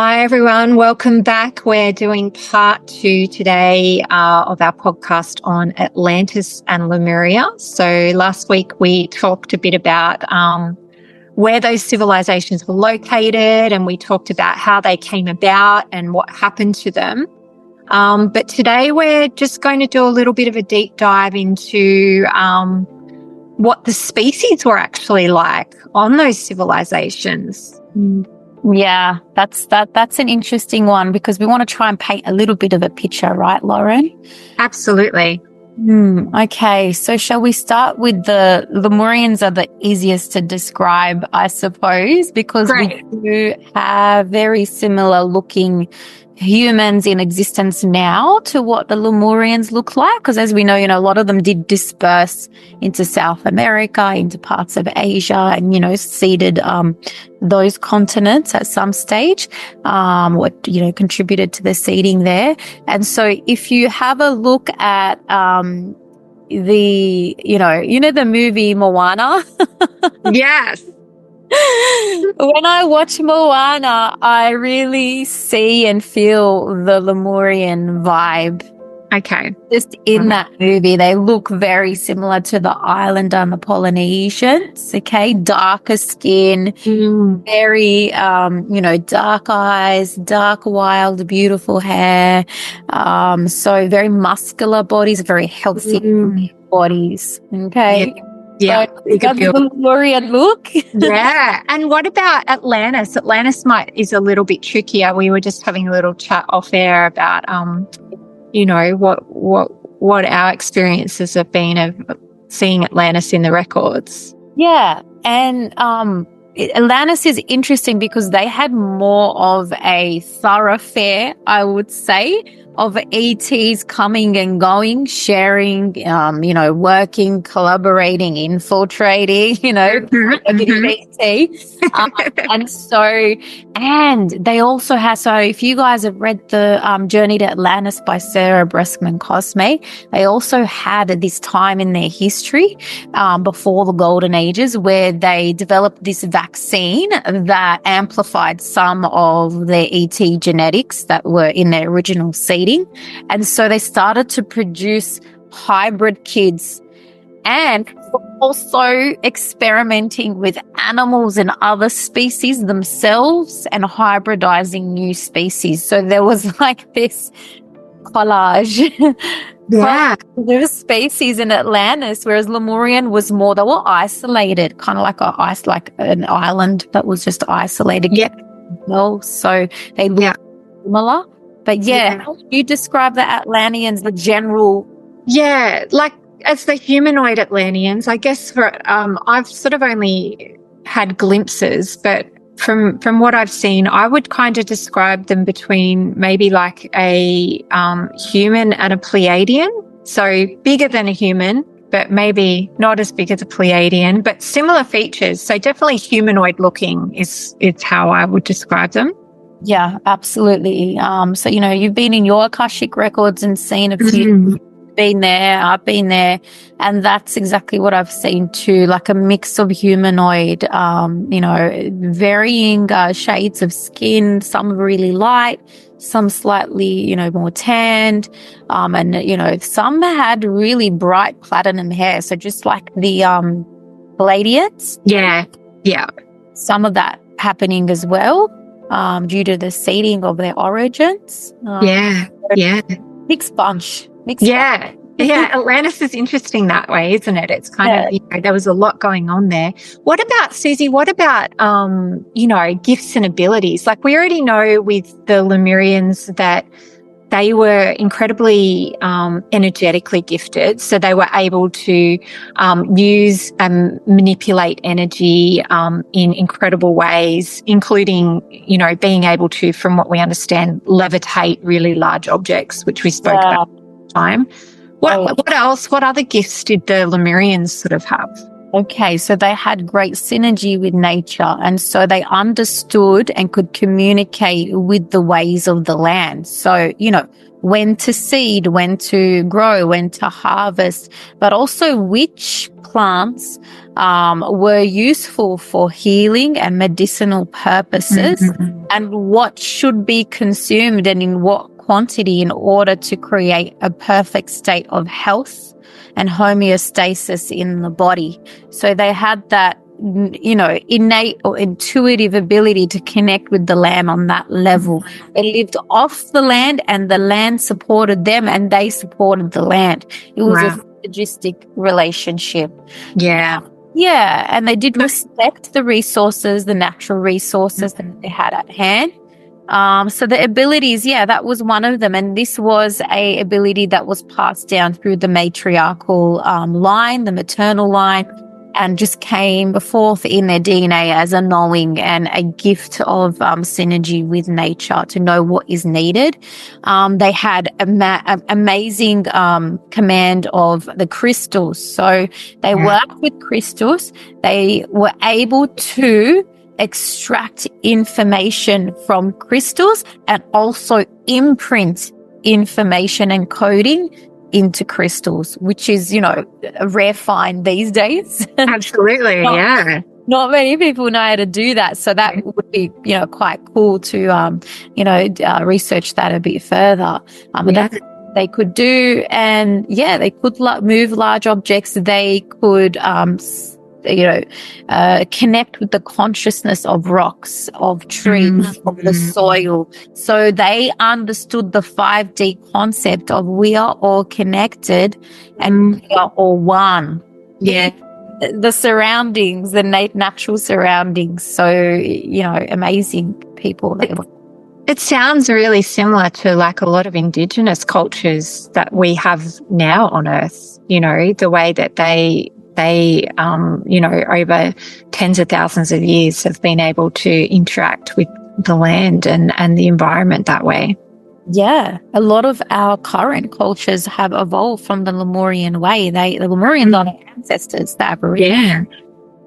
Hi, everyone. Welcome back. We're doing part 2 today of our podcast on Atlantis and Lemuria. So last week we talked a bit about where those civilizations were located, and we talked about how they came about and what happened to them. But today we're just going to do a little bit of a deep dive into what the species were actually like on those civilizations. Yeah, that's an interesting one because we want to try and paint a little bit of a picture, right, Loren? Absolutely. Okay, so shall we start with the Lemurians are the easiest to describe, I suppose, because we do have very similar looking humans in existence now to what the Lemurians look like. Because as we know, a lot of them did disperse into South America, into parts of Asia, and, seeded those continents at some stage, what, contributed to the seeding there. And so if you have a look at the movie Moana. Yes. When I watch Moana, I really see and feel the Lemurian vibe. Okay. Just in that movie, they look very similar to the Islander and the Polynesians. Okay. Darker skin, very, dark eyes, dark, wild, beautiful hair. So very muscular bodies, very healthy bodies. Okay. Yeah. So that's the Lemurian look. Yeah. And what about Atlantis? Atlantis is a little bit trickier. We were just having a little chat off air about, what our experiences have been of seeing Atlantis in the records. Yeah. And Atlantis is interesting because they had more of a thoroughfare, I would say, of ETs coming and going, sharing, working, collaborating, infiltrating, ET. And they also have, so if you guys have read the Journey to Atlantis by Sarah Breskman Cosme, they also had this time in their history before the Golden Ages where they developed this vaccine that amplified some of their ET genetics that were in their original seeding. And so they started to produce hybrid kids and also experimenting with animals and other species themselves and hybridizing new species. So there was like this collage. Yeah. There were species in Atlantis, whereas Lemurian was more, they were isolated, kind of like an island that was just isolated. Yeah. Well, so they look similar. But how do you describe the Atlanteans, the general? Yeah, like as the humanoid Atlanteans, I guess I've sort of only had glimpses, but from what I've seen, I would kind of describe them between maybe like a human and a Pleiadian. So bigger than a human, but maybe not as big as a Pleiadian, but similar features. So definitely humanoid looking is how I would describe them. Yeah, absolutely. So, you've been in your Akashic records and seen a few, been there, I've been there, and that's exactly what I've seen too, like a mix of humanoid, varying shades of skin, some really light, some slightly, more tanned, and, some had really bright platinum hair. So just like the Palladians. Yeah, yeah. Some of that happening as well. Due to the seeding of their origins. Mixed bunch. Yeah. Atlantis is interesting that way, isn't it? It's kind of, there was a lot going on there. What about, Susie, gifts and abilities? Like we already know with the Lemurians that they were incredibly energetically gifted. So they were able to use and manipulate energy in incredible ways, including, being able to, from what we understand, levitate really large objects, which we spoke about last time. What else? What other gifts did the Lemurians sort of have? Okay, so they had great synergy with nature, and so they understood and could communicate with the ways of the land. So, when to seed, when to grow, when to harvest, but also which plants were useful for healing and medicinal purposes, and what should be consumed and in what quantity in order to create a perfect state of health and homeostasis in the body. So they had that, innate or intuitive ability to connect with the land on that level. They lived off the land and the land supported them and they supported the land. It was a synergistic relationship. Yeah. Yeah. And they did respect the resources, the natural resources that they had at hand. So the abilities, that was one of them. And this was a ability that was passed down through the matriarchal line, the maternal line, and just came forth in their DNA as a knowing and a gift of synergy with nature to know what is needed. They had amazing command of the crystals. So they worked with crystals. They were able to extract information from crystals and also imprint information and coding into crystals, which is, a rare find these days. Absolutely. Not many people know how to do that. So that would be, quite cool to, research that a bit further. But that's what they could do. And they could move large objects. They could, connect with the consciousness of rocks, of trees, of the soil. So they understood the 5D concept of we are all connected and we are all one. Yeah. The surroundings, the natural surroundings. So, amazing people. It sounds really similar to like a lot of indigenous cultures that we have now on Earth, the way that they over tens of thousands of years have been able to interact with the land and the environment that way. Yeah, a lot of our current cultures have evolved from the Lemurian way. The Lemurians are the ancestors, the Aboriginal,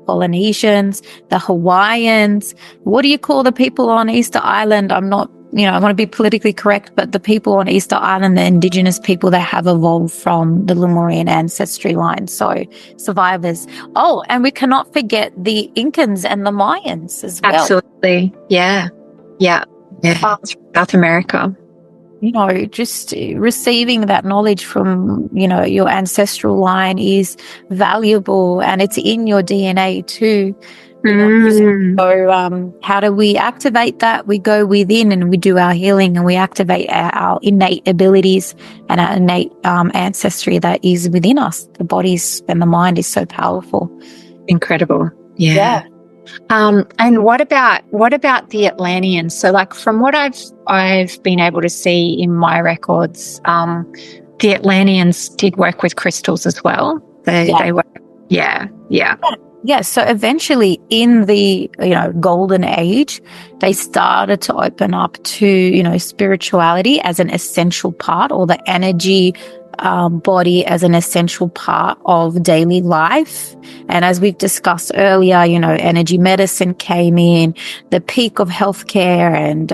Polynesians, the Hawaiians. What do you call the people on Easter Island? I'm not, I want to be politically correct, but the people on Easter Island, the indigenous people, they have evolved from the Lemurian ancestry line. So survivors. Oh, and we cannot forget the Incans and the Mayans as well. Absolutely. Yeah. South America. Just receiving that knowledge from, your ancestral line is valuable and it's in your DNA too. So how do we activate that? We go within and we do our healing and we activate our innate abilities and our innate ancestry that is within us. The body and the mind is so powerful. Incredible. Yeah. And what about the Atlanteans? So like from what I've been able to see in my records, the Atlanteans did work with crystals as well. They were, Yeah, so eventually in the, golden age, they started to open up to, spirituality as an essential part, or the energy body as an essential part of daily life. And as we've discussed earlier, energy medicine came in, the peak of healthcare, and,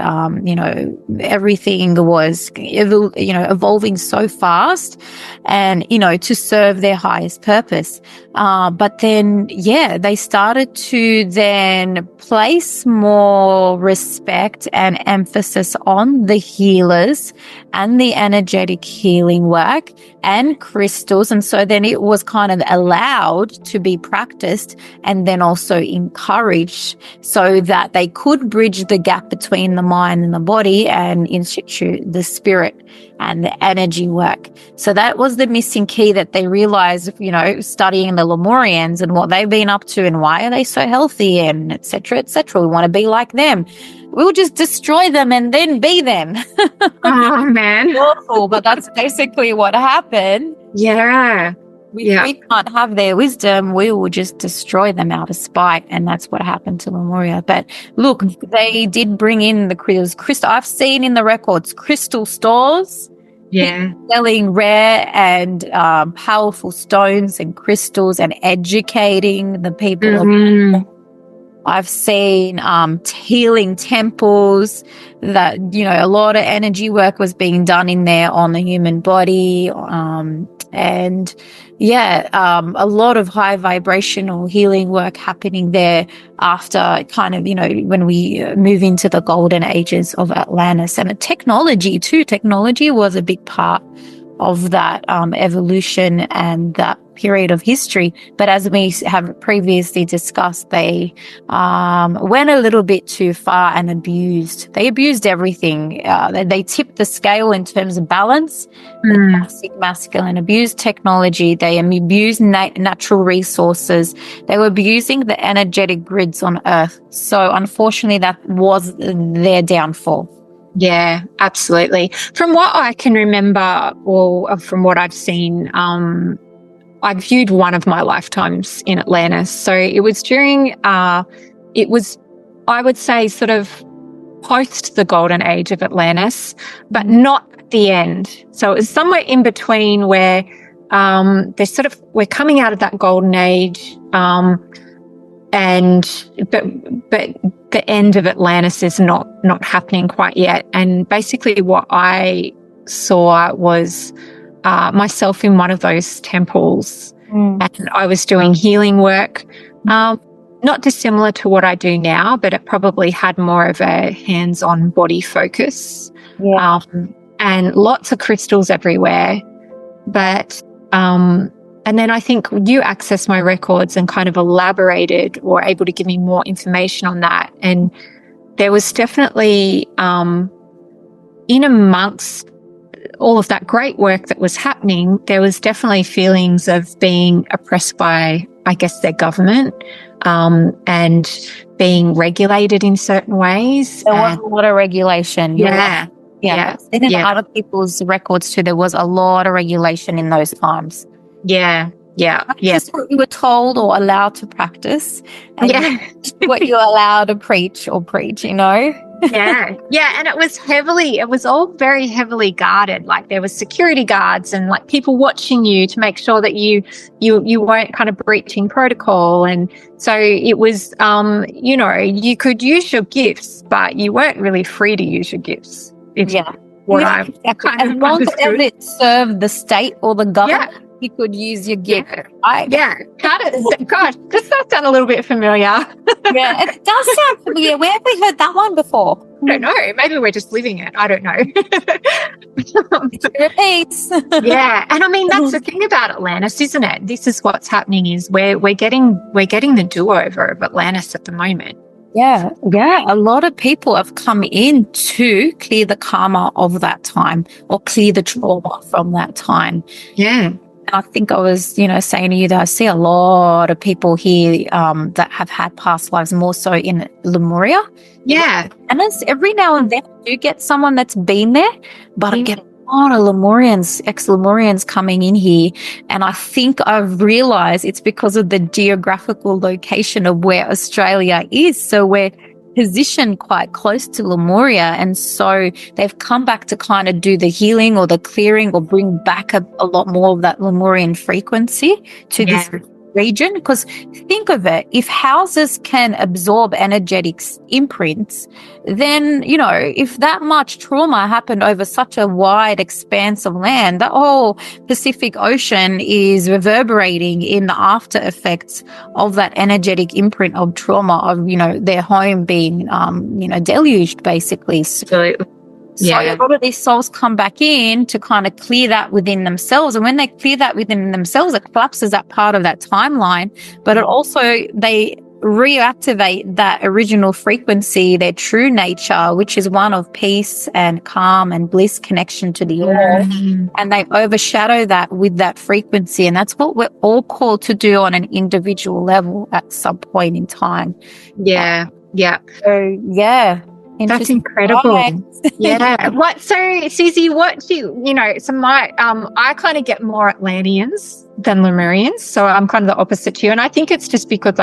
everything was, evolving so fast and, to serve their highest purpose. But then, they started to then place more respect and emphasis on the healers and the energetic healing work and crystals. And so then it was kind of allowed to be practiced and then also encouraged so that they could bridge the gap between the mind and the body and institute the spirit and the energy work. So that was the missing key that they realized, studying the Lemurians and what they've been up to and why are they so healthy and et cetera, et cetera. We want to be like them. We'll just destroy them and then be them. Oh, man. Awful, but that's basically what happened. Yeah. We can't have their wisdom. We will just destroy them out of spite. And that's what happened to Lemuria. But look, they did bring in the crystal. I've seen in the records crystal stores. Yeah. Selling rare and powerful stones and crystals and educating the people. I've seen healing temples that, a lot of energy work was being done in there on the human body. and a lot of high vibrational healing work happening there after kind of, when we move into the golden ages of Atlantis. And technology was a big part of that evolution and that period of history. But as we have previously discussed, they went a little bit too far and They abused everything. They tipped the scale in terms of balance. The classic masculine abused technology. They abused natural resources. They were abusing the energetic grids on Earth. So unfortunately, that was their downfall. Yeah, absolutely. From what I can remember, or from what I've seen, I viewed one of my lifetimes in Atlantis. So it was I would say, sort of post the golden age of Atlantis, but not at the end. So it was somewhere in between where we're coming out of that golden age, but the end of Atlantis is not happening quite yet. And basically what I saw was myself in one of those temples, and I was doing healing work, not dissimilar to what I do now, but it probably had more of a hands-on body focus, and lots of crystals everywhere. But and then I think you accessed my records and kind of elaborated or able to give me more information on that. And there was definitely, in amongst all of that great work that was happening, there was definitely feelings of being oppressed by, I guess, their government, and being regulated in certain ways. There was a lot of regulation. Yeah. And in other people's records too, there was a lot of regulation in those times. Yeah. Just what you were told or allowed to practice, and what you're allowed to preach. Yeah. And it was all very heavily guarded. Like there was security guards and like people watching you to make sure that you weren't kind of breaching protocol. And so it was, you could use your gifts, but you weren't really free to use your gifts. As long as it served the state or the government. Yeah. You could use your gift. God, does that sound a little bit familiar? Yeah, it does sound familiar. Where have we heard that one before? I don't know. Maybe we're just living it. I don't know. Repeats. Yeah, and I mean that's the thing about Atlantis, isn't it? This is what's happening is we're getting the do-over of Atlantis at the moment. Yeah. A lot of people have come in to clear the karma of that time or clear the trauma from that time. Yeah. I think I was, saying to you that I see a lot of people here that have had past lives, more so in Lemuria. Yeah. And every now and then I do get someone that's been there, but I get a lot of Lemurians, ex-Lemurians coming in here. And I think I've realized it's because of the geographical location of where Australia is. So we're positioned quite close to Lemuria, and so they've come back to kind of do the healing or the clearing or bring back a lot more of that Lemurian frequency to this region. Because think of it, if houses can absorb energetic imprints, then, if that much trauma happened over such a wide expanse of land, the whole Pacific Ocean is reverberating in the after effects of that energetic imprint of trauma of, their home being, deluged basically. Absolutely. So a lot of these souls come back in to kind of clear that within themselves. And when they clear that within themselves, it collapses that part of that timeline. But it also, they reactivate that original frequency, their true nature, which is one of peace and calm and bliss, connection to the earth. And they overshadow that with that frequency. And that's what we're all called to do on an individual level at some point in time. Yeah. So, that's incredible. So Susie, what do I kind of get more Atlanteans than Lemurians. So I'm kind of the opposite to you. And I think it's just because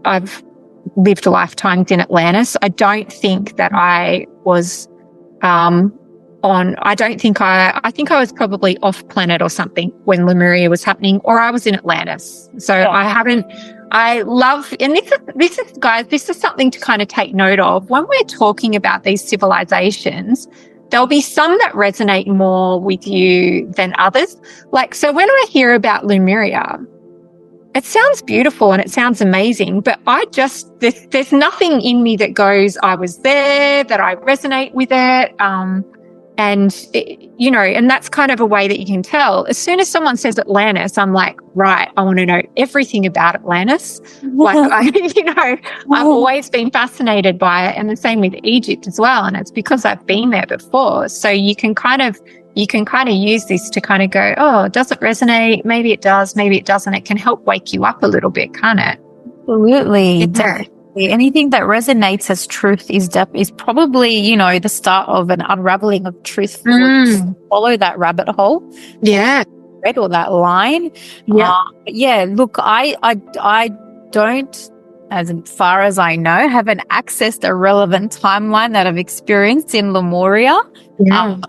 I've lived lifetimes in Atlantis. I don't think that I was, I think I was probably off planet or something when Lemuria was happening, or I was in Atlantis. So I love, and this is something to kind of take note of when we're talking about these civilizations. there'll be some that resonate more with you than others. Like, so when I hear about Lemuria, it sounds beautiful and it sounds amazing, but there's nothing in me that goes, I was there, that I resonate with it. And that's kind of a way that you can tell. As soon as someone says Atlantis, I'm like, right, I want to know everything about Atlantis. Like, I've always been fascinated by it, and the same with Egypt as well. And it's because I've been there before. So you can kind of use this to kind of go, oh, does it resonate? Maybe it does, maybe it doesn't. It can help wake you up a little bit, can't it? Absolutely. Anything that resonates as truth is probably, the start of an unraveling of truth. Follow that rabbit hole. Yeah. Thread or that line. Yeah. Look, I don't, as far as I know, haven't accessed a relevant timeline that I've experienced in Lemuria. Yeah.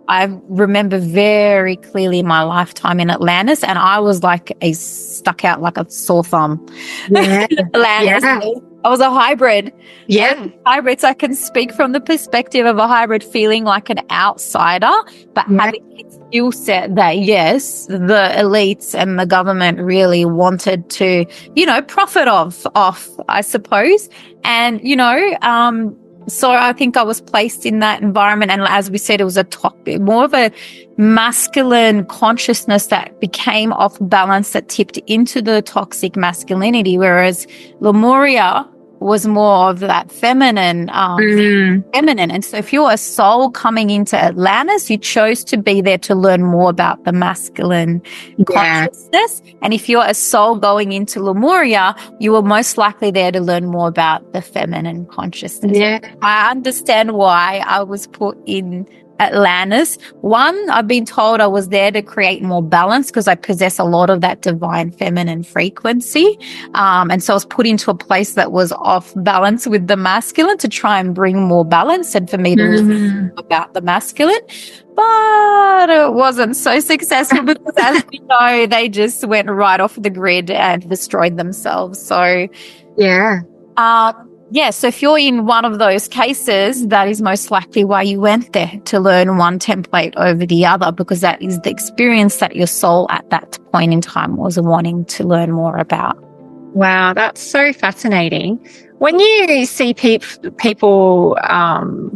I remember very clearly my lifetime in Atlantis, and I was like stuck out like a sore thumb. Yeah. Atlantis. Yeah. I was a hybrid. Yeah. Hybrid. So I can speak from the perspective of a hybrid, feeling like an outsider, but having a skill set that, yes, the elites and the government really wanted to, profit off, I suppose. And, so I think I was placed in that environment. And as we said, it was more of a masculine consciousness that became off balance, that tipped into the toxic masculinity, whereas Lemuria was more of that feminine. And so if you're a soul coming into Atlantis, you chose to be there to learn more about the masculine consciousness. And if you're a soul going into Lemuria, you were most likely there to learn more about the feminine consciousness. Yeah. I understand why I was put in Atlantis. One, I've been told I was there to create more balance because I possess a lot of that divine feminine frequency. And so I was put into a place that was off balance with the masculine to try and bring more balance and for me to learn about the masculine. But it wasn't so successful because, as we know, they just went right off the grid and destroyed themselves. So, so if you're in one of those cases, that is most likely why you went there, to learn one template over the other, because that is the experience that your soul at that point in time was wanting to learn more about. Wow, that's so fascinating. When you see people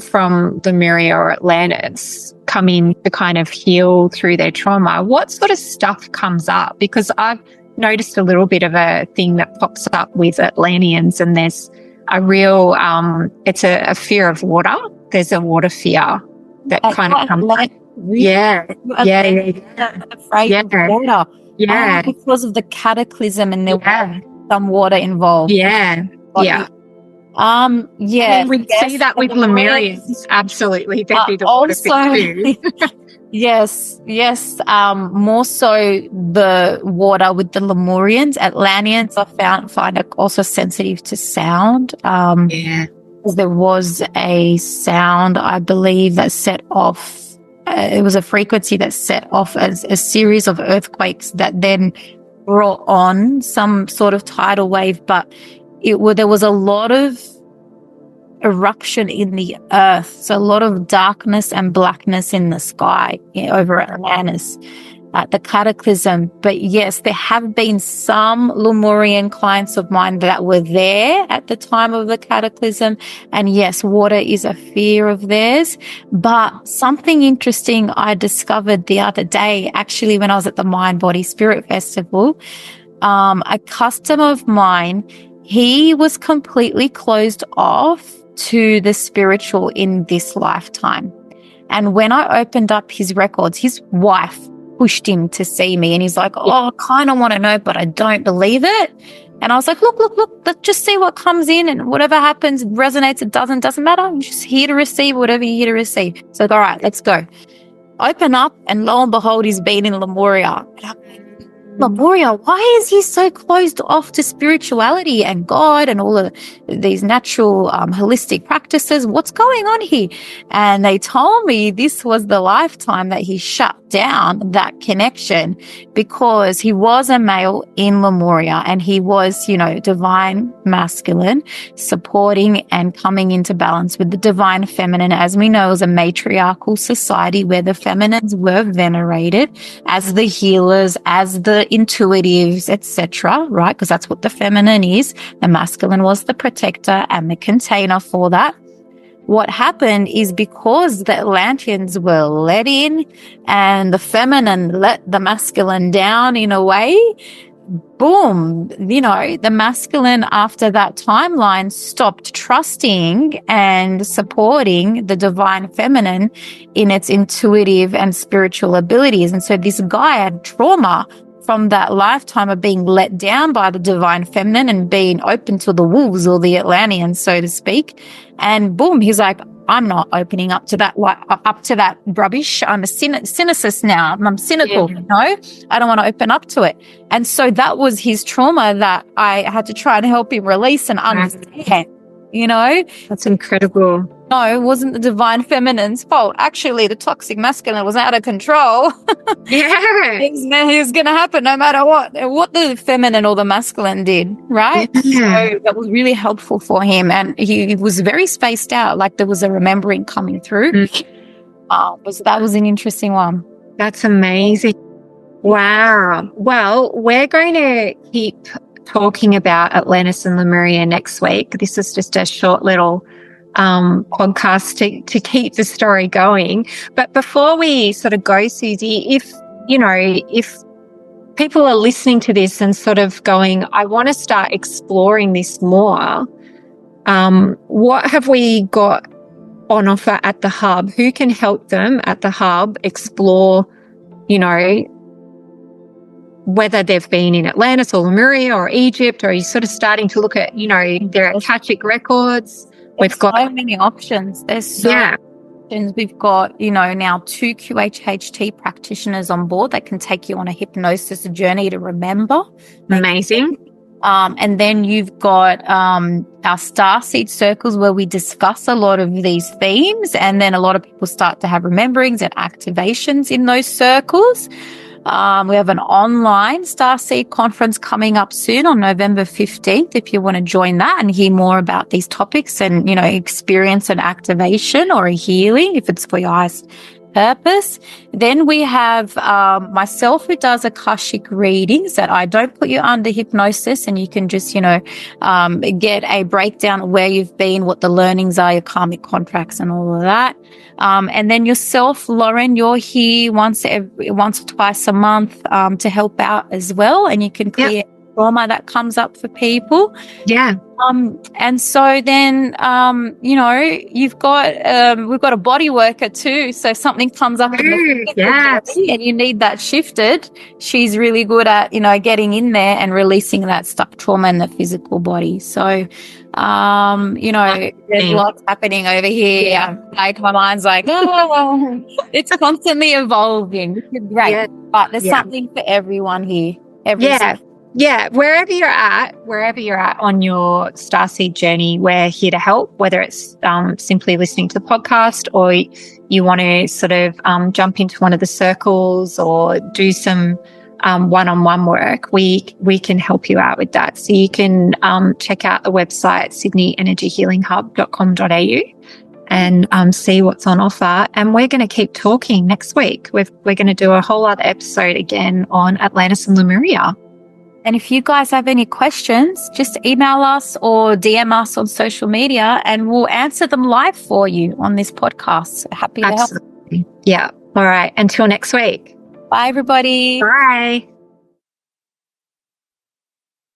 from Lemuria or Atlantis come in to kind of heal through their trauma, what sort of stuff comes up? Because I've noticed a little bit of a thing that pops up with Atlanteans, and there's a real, it's a fear of water. There's a water fear that kind of comes up. Yeah. Afraid of water. Yeah. Because of the cataclysm and there was some water involved. Yeah. Yeah. And we see that with Lemurians. Absolutely. There'd be the water fear too. Yes. More so the water with the Lemurians. Atlanteans I find are also sensitive to sound. There was a sound, I believe, that set off. It was a frequency that set off as a series of earthquakes that then brought on some sort of tidal wave. But there was a lot of eruption in the earth, so a lot of darkness and blackness in the sky over Atlantis at the cataclysm. But yes, there have been some Lemurian clients of mine that were there at the time of the cataclysm, and yes, water is a fear of theirs. But something interesting I discovered the other day, actually, when I was at the Mind Body Spirit Festival, a customer of mine, he was completely closed off to the spiritual in this lifetime. And when I opened up his records, his wife pushed him to see me, and he's like, I kind of want to know, but I don't believe it. And I was like, look, let's just see what comes in, and whatever happens, resonates, it doesn't matter. I'm just here to receive whatever you're here to receive. So all right, let's go. Open up, and lo and behold, he's been in Lemuria. And I'm like, Lemuria, why is he so closed off to spirituality and God and all of these natural holistic practices? What's going on here? And they told me this was the lifetime that he shut down that connection because he was a male in Lemuria and he was, divine masculine, supporting and coming into balance with the divine feminine. As we know, it was a matriarchal society where the feminines were venerated as the healers, as the intuitives, etc., right? Because that's what the feminine is. The masculine was the protector and the container for that. What happened is because the Atlanteans were let in and the feminine let the masculine down in a way, boom, the masculine after that timeline stopped trusting and supporting the divine feminine in its intuitive and spiritual abilities. And so this guy had trauma from that lifetime of being let down by the divine feminine and being open to the wolves or the Atlanteans, so to speak. And boom, he's like, I'm not opening up to that rubbish. I'm a cynicist now. I'm cynical, I don't want to open up to it. And so that was his trauma that I had to try and help him release and understand, That's incredible. No, it wasn't the divine feminine's fault. Actually, the toxic masculine was out of control. Yeah. It was going to happen no matter what the feminine or the masculine did, right? Yeah. So that was really helpful for him. And he was very spaced out, like there was a remembering coming through. That was an interesting one. That's amazing. Wow. Well, we're going to keep talking about Atlantis and Lemuria next week. This is just a short little podcast to keep the story going. But before we sort of go, Susie, if people are listening to this and sort of going, I want to start exploring this more, what have we got on offer at the Hub? Who can help them at the Hub explore, whether they've been in Atlantis or Lemuria or Egypt, or are you sort of starting to look at, their akashic records? We've got so many options. There's so many options. We've got, now 2 QHHT practitioners on board that can take you on a hypnosis journey to remember. Amazing. And then you've got our Starseed circles where we discuss a lot of these themes, and then a lot of people start to have rememberings and activations in those circles. We have an online Starseed conference coming up soon on November 15th. If you want to join that and hear more about these topics and, experience an activation or a healing, if it's for your highest purpose. Then we have myself who does Akashic readings that I don't put you under hypnosis, and you can just, get a breakdown of where you've been, what the learnings are, your karmic contracts and all of that. And then yourself, Loren, you're here once or twice a month to help out as well, and you can clear trauma that comes up for people. Yeah. And so then, we've got a body worker too. So if something comes up in the body and you need that shifted, she's really good at, getting in there and releasing that stuck trauma in the physical body. So, there's lots happening over here. Yeah. Like my mind's like, it's constantly evolving, which is great. But there's something for everyone here. Yeah, wherever you're at on your Starseed journey, we're here to help, whether it's simply listening to the podcast or you want to sort of jump into one of the circles or do some one-on-one work, we can help you out with that. So you can check out the website, sydneyenergyhealinghub.com.au, and see what's on offer. And we're going to keep talking next week. We're going to do a whole other episode again on Atlantis and Lemuria. And if you guys have any questions, just email us or DM us on social media and we'll answer them live for you on this podcast. So happy to help. Yeah. All right. Until next week. Bye, everybody. Bye.